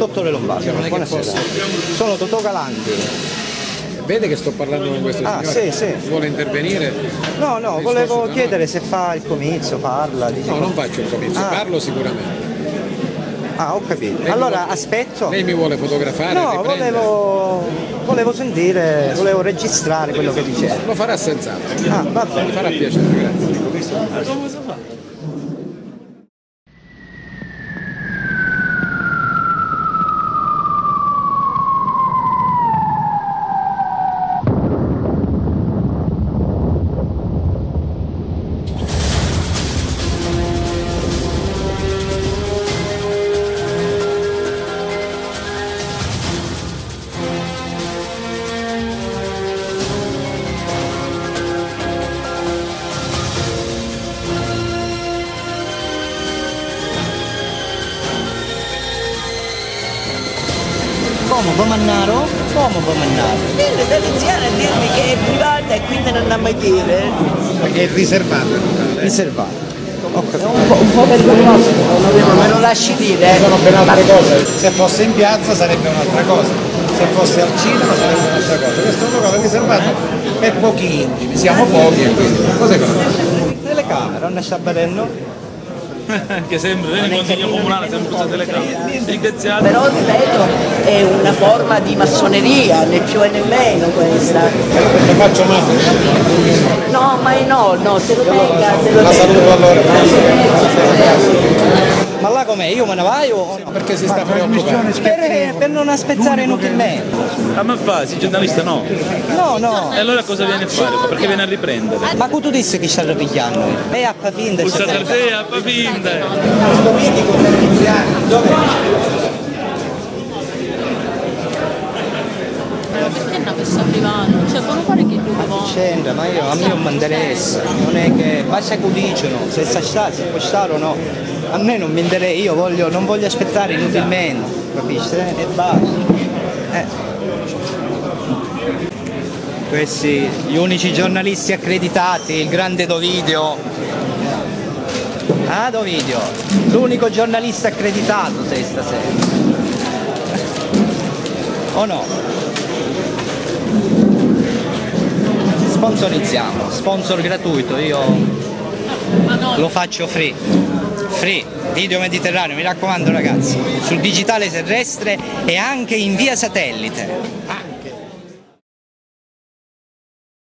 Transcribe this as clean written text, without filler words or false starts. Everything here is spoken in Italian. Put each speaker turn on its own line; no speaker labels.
Dottore Lombardo, buonasera. Sono Totò Galanti.
Vede che sto parlando con questo signore?
Sì.
Vuole intervenire?
No, volevo chiedere se fa il comizio, parla.
No, non faccio il comizio, parlo sicuramente.
Ah, ho capito. Allora aspetto.
Lei mi vuole fotografare?
No, volevo sentire, volevo registrare quello che diceva.
Lo farà senz'altro.
Ah, va bene.
Mi farà piacere, grazie.
Come Mannaro? Come Mannaro?
Viene dall'inziano a dirmi che è privata e quindi non ha mai dire.
Perché è riservato il locale.
Riservato. Ho capito.
Un po' vergognoso, me lo lasci dire.
Sono ben altre cose. Se fosse in piazza sarebbe un'altra cosa. Se fosse al cinema sarebbe un'altra cosa. Questo è un locale riservato per pochi intimi. Siamo pochi e quindi cos'è quello?
Telecamera, non sta vedendo?
Che sempre nel consiglio comunale sempre usa telecamere. Ringraziate.
Però ripeto, è una forma di massoneria, né più e né meno questa.
Lo faccio male.
No, ma no, se lo tenga, se lo
La
tenga.
saluto allora.
Ma là com'è? Io me ne vai o no?
Perché si sta preoccupando?
Per non aspettare inutilmente.
A me fa, si giornalista no.
No.
E allora cosa viene a fare? Perché viene a riprendere?
Ma tu dissi che sta pigliando? E a finta.
Pulsate te, a fa finta.
Questo mitico serviziano, dove?
Perché una festa privata? Cioè, può fare che lui vuole.
C'entra, ma a me non mi interessa, non è che basta che dicono, se può stare o no, a me non mi interessa, io non voglio aspettare inutilmente, capisci? E basta. Questi gli unici giornalisti accreditati, il grande Dovidio. Ah, Dovidio, l'unico giornalista accreditato sei stasera. O no? Sponsorizziamo, sponsor gratuito, io lo faccio free, video Mediterraneo, mi raccomando ragazzi, sul digitale terrestre e anche in via satellite.